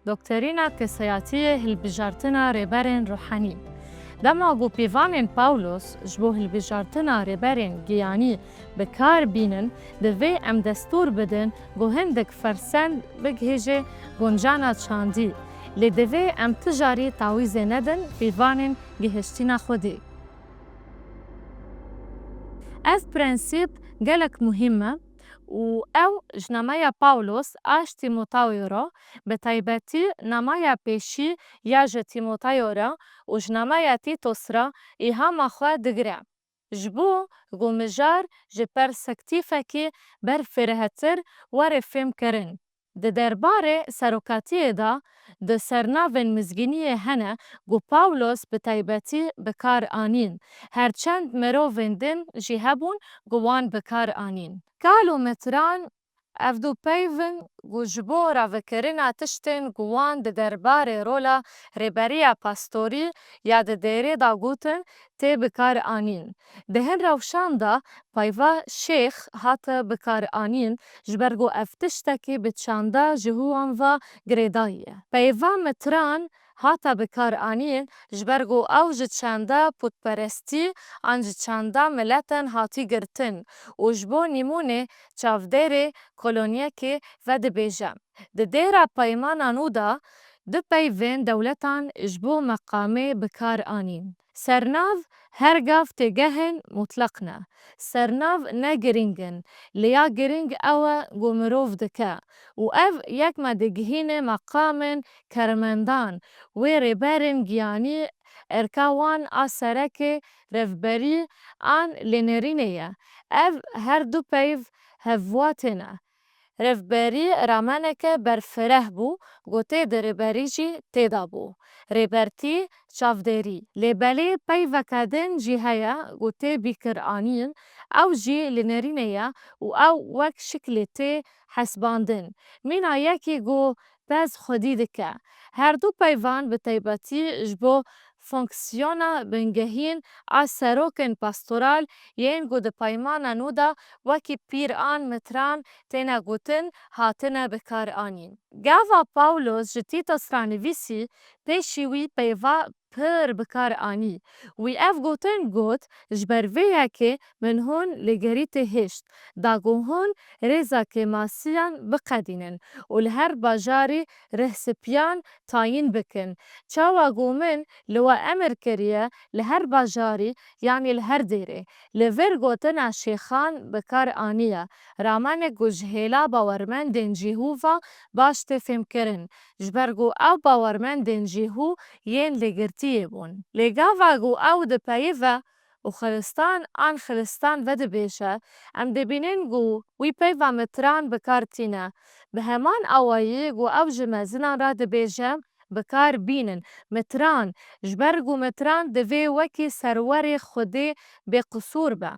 دکترینا کسایتی هلبجارتنا ریبرین روحانی. دما گو پیوانین پاولوس جبو هلبجارتنا ریبرین گیانی بکار بینن دوی ام دستور بدن گو هندک فرسند بگهجه گنجانا چاندی. لی دوی ام تجاری تاویز ندن پیوانین گهشتینا خودی. اف پرنسیب گلک مهمه و او جنامه پاولوس آش تیموتائو را به تایبەتی نامه پیشی یا ژ تیموتائو را و جنامه تیتوس را ایهام خوا دگره. جبو گومجار ژ پرسکتیفکی بر فرهتر وره فهم کرن. ده درباره سروکاتی دا ده سرناون مزگینی هنه گو پاولوس به تایبەتی بکار آنین. هرچند مروفین دن جی هبون گوان بکار آنین. کالو متران افدو پیون گو جبو را وکرنا تشتین گوان ده درباره رولا ریبریا پاستوری یا ده دیره دا گوتن تی بکار آنین. ده هن روشان دا پایوا شیخ هات بکار آنین جبرگو افتشتکی بچاندا جهوان و گریداییه. پایوا متران هاتا بکار آنین جبرگو او جچاندا پودپرستی آن جچاندا ملتن هاتی گرتن و جبو نیمونه چاودره کلونیه که و ده بیجم. ده دیره پایمانا نودا ده پیوین دولتان جبو مقامه بکار آنین. سرناو هرگاف تگهن مطلقنا. سرناو نه گرینگن. لیا گرینگ او گمروف دکه. و او یک مدگهین مقامن کرمندان و ریبرین گیانی ارکاوان آسرک رفبری آن لینرینه. او هر دو پیو هفواتنه. رفبری رامنک برفره بو گوته در ریبری جی تیدا بو. ریبرتی چافدری. لیبلی پیو کدن جی هیا گوته بیکر آنین او جی لینرینه و او وک شکل تی حسباندن. من آیاکی گو باز خودی دکه. هر دو پیوان به تایبەتی جبو فونکسیونا بنگهین از سروکن پاستورال ین گو ده پایمانا نودا وکی پیر آن متران تینا گوتن هاتنه بکار آنین. گاوا پاولوس جتیتوس رانویسی پیشیوی پیوا پر بکار آنی. وی اف گوتن گوت جبرویه که من هون لگریت هشت. دا گو هون ریزا که ماسیان بقدینن و لهر باجاری رهسپیان تاین بکن. چاوا گو من لو امر کریه لهر باجاری یعنی لهر دیره. لور گوتن شیخان بکار آنیه. رامان گوجهیلا باورمن دین جیهوفا باش تفهم کرن. جبرگو او باورمن دین جیهو ین لگرتیه بون. لگاوا گو او ده پیوه و خلستان آن خلستان و ده بیشه ام ده بینن گو وی پیوه متران بکار تینه. به همان اوایی گو او جمزنان را ده بیشه بکار بینن. متران جبرگو متران دوی وکی سرور خودی به قصور به.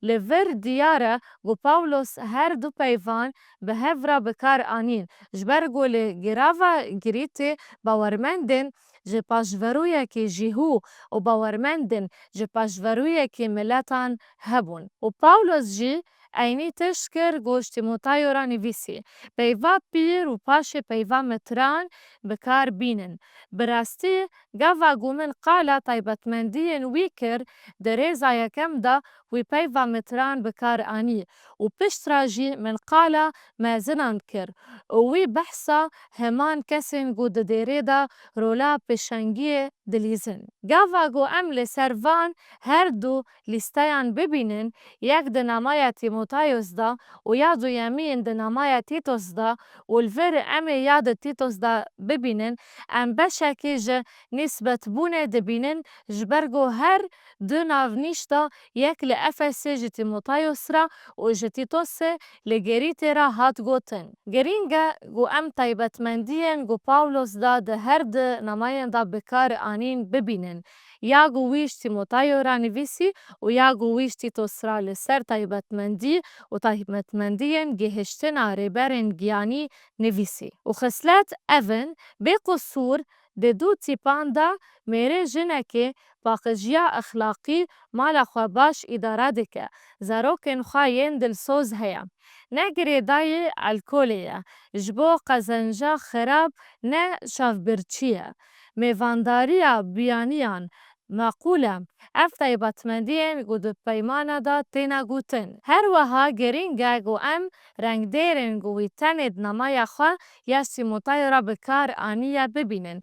لور دیاره گو پاولوس هر دو پیوان به هفرا بکار آنین. جبرگو لگراوا گریتی باورمندن جه پاشورویه که جیهو و باورمندن جه پاشورویه که ملتان هبون. و پاولوس جی اینی تشکر گوش تیموتائو را نویسی. پیوا پیر و پاش پیوا متران بکار بینن. براستی گاوا گومن قالا تایبەتمەندیên wî kir di rêza yekem da wî peyva mitran bikar anî û pişt ra jî min qala mezinan kir û wî behsa heman kesên ku di dêrê da rola pêşengiyê dilîzin. Gava ku em li ser van her du lîsteyan bibînin, yek di namaya Tîmotayos da û ya duyemîn di namaya Tîtos da û li vir em ê ya di Tîtos da bibînin, em beşekî ji nîsbetbûnê dibînin ji ber ku her du navnîşta yek li Efesê ji Tîmotayos ra û ji Tîtosê li gerîtê ra hat gotin. Girîng e ku em taybetmendiyên ku Pawlos da di her di namayên da bikar anîn bibînin. Ya ku wî ji Tîmotayo ra nivîsî û ya ku wî ji Tîtos ra li ser taybetmendî û taybetmendiyên gihîştina rêberên giyanî nivîsî. û xislet evin bê qusûr دی دو تیپان دا میره جنکی باقجیا اخلاقی مالا خوا باش اداره دکه. زاروکن خوا ین دلسوز هیا. نه گریدای الکولیه. جبو قزنجا خراب نه شافبرچیه. میوانداریا بیانیان معقوله اف تایبەتمەندیên ku di peymana da têne gotin. Her wiha girîng e ku em rengdêrên ku wî tenê di nemaya xwe ya Tîmoteyo re bi kar anîye bibînin.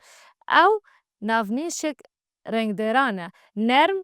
Ew navnîşek rengdêran e, nerm,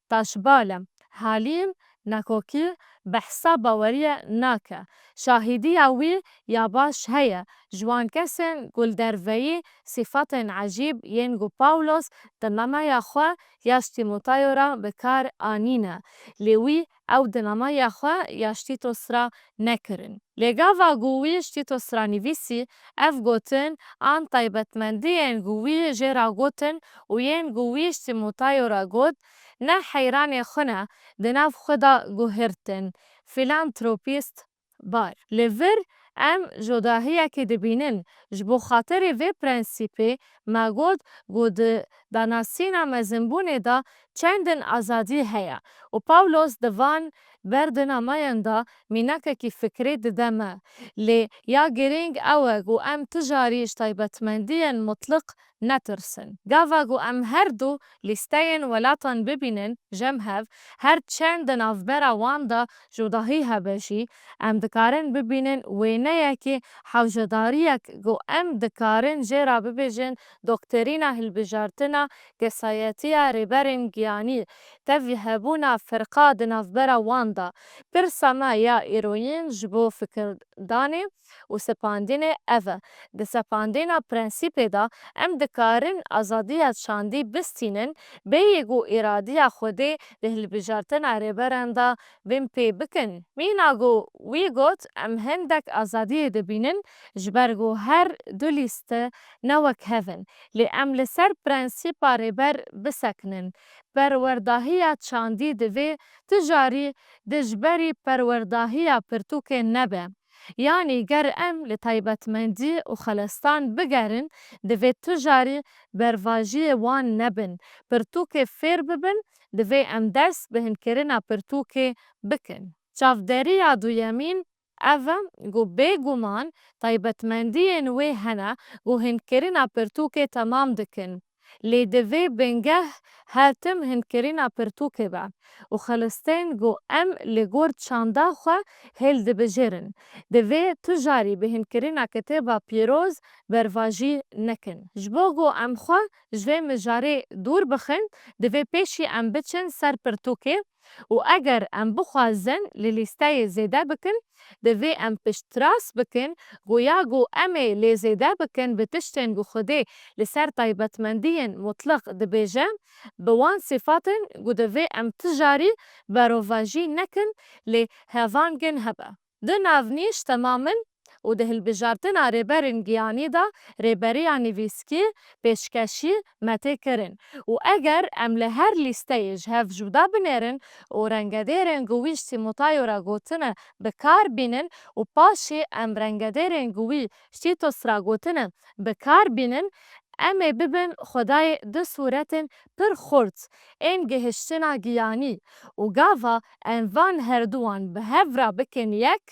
taşbal e, halîm, nekokî, behsa baweriyê nake. Şahîdiya wî ya baş heye ji wan kesên ku li derveyî sîfatên ecîb yên ku Pawlos di nemaya xwe ya ji Tîmoteyo re bi kar anîne. Lê wî ew di nemaya xwe ya ji Tîtos re nekirin. Lê gava ku wî ji Tîtos re nivîsî, ev gotin an taybetmendiyên ku wî jê re gotin û yên ku wî ji Tîmoteyo re got, ne heyranê xwe ne di nav xwe da guhirtin. Filantropîst bar. Li vir em jodahiyekê dibînin ji bo xatirê vê prensîpê me got ku di danasîna mezinbûnê da çendin azadî heye û Pawlos di van ber di namayan da mînekekî fikrî dide me. Lê ya girîng ew e ku em ti jarî ji taybetmendiyên mutlaq netirsin. Gava ku em her du lîsteyên welatan bibînin jemhev, her çend di navbera wan da jodahî hebe jî, em dikarin bibînin wêneyekî hewcedariyek ku em dikarin jê re bibêjin doktrîna hilbijartina kesayetiya rêberên giyanî, tevî hebûna firqa di navbera wan da. Pirsa me ya îroyîn ji bo fikirdanê û sepandînê ev e. Di sepandîna prensîpê da em dikarin azadiya çandî bistînin bêyî ku îradiya Xwedê di hilbijartina rêberan da bên pê bikin. Mîna ku wî got em hindek azadiyê dibînin ji ber ku her du lîste ne wek hev in. Lê em li ser prensîpa rêber bisekinin. Perwerdahiya çandî divê ti jarî di ji berî perwerdahiya pirtûkê nebe. Yani ger em li taybetmendî û xelestan bigerin, divê ti jarî bervajiyê wan nebin. Pirtûkê fêr bibin, divê em dest bi hînkirina pirtûkê bikin. Çavderiya duyemîn ev e ku bêguman taybetmendiyên wê hene ku hînkirina pirtûkê temam dikin. Lê divê bingeh hetim hînkirina pirtûkê be û xelistên ku em li gor çanda xwe hêl dibijêrin. Divê ti jarî bi hînkirina kitêba pîroz bervajî nekin. Ji bo ku em xwe ji vê mijarê dûr bixin, divê pêşî em biçin ser pirtûkê û eger em bixwazin li lîsteyê zêde bikin, divê em piştras bikin goya ku em ê lê zêde bikin bi tiştên ku Xwedê li ser taybetmendiyên mutlaq dibêje, bi wan sîfatin ku divê em ti jarî berovajî nekin lê hevangin hebe. Di navnîş temamin û di hilbijartina rêberên giyanî da rêberiya nivîskî, pêşkeşî me tê kirin û eger em li her lîsteyê ji hev cuda binêrin û rengedêrên ku wî ji Tîmoteyo re gotine bi kar bînin û paşê em rengedêrên ku wî ji Tîtos re gotine bi kar bînin, em ê bibin Xwedayê di sûretên pir xurt ên gihîştina giyanî û gava em van herduwan bi hev re bikin yek,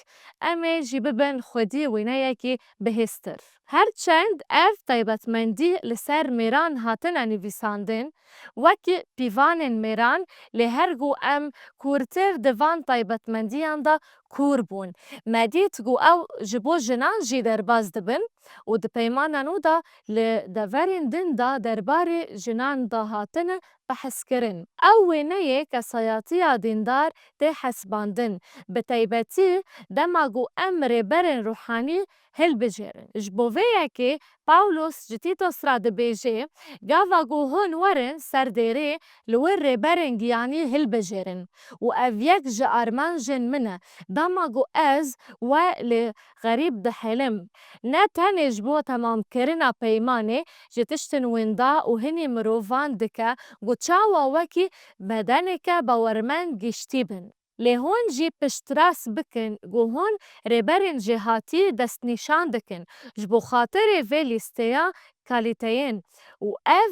em ê jî bibin Xwedî wêneyekî bihêztir. Herçend ev taybetmendî li ser mêran hatine nivîsandin, wekî pîvanên mêran, lê her ku em kûrtir di van taybetmendiyan da kûr bûn. Me dît ku ew ji bo jinan jî derbas dibin û di peymana nû da li deverên din da derbarê jinan da hatine behezkirin. Ew wêneyê kesayetiya dîndar tê hesibandin, bi taybetî dema ku em rêberên ruhanî hilbijêrin. Ji bo vê yekê Pawlos ji Tîtos re dibêje, gava ku hûn werin ser dêrê li wir rêberên giyanî hilbijêrin û ev yek ji armanjên min e, dema ku ez we lê xerîb dihêlim. Ne tenê ji bo temamkirina peymanê ji tiştên wenda û hinî mirovan dike ku çawa wekî bedeneke bawermend gîştî bin. لê hûn jî piştrast bikin û hûn rêberên cêhatî destnîşan dikin ji bo xatirê vê lîsteya kalîteyên û ev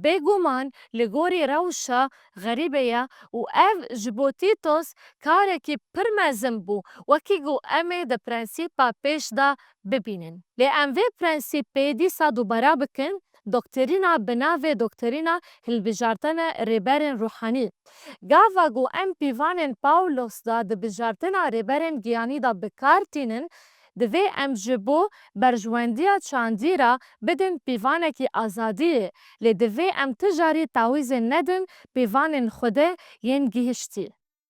bêguman li gorî rewşa xerîbê ye û ev ji bo Tîtos karekî pir mezin bû wekî ku em ê di prensîpa pêş de bibînin. Lê em vê prensîpê dîsa dubera bikin doktrîna bi navê doktrîna hilbijartina rêberên ruhanî. Gava ku em pîvanên Pawlos da di bijartina rêberên giyanî de bikar tînin, divê em ji bo berjwendiya çandî re bidin pîvanekî azadiyê lê divê em ti jarî tawîzê nedin pîvanên Xwedê yên gihîştî.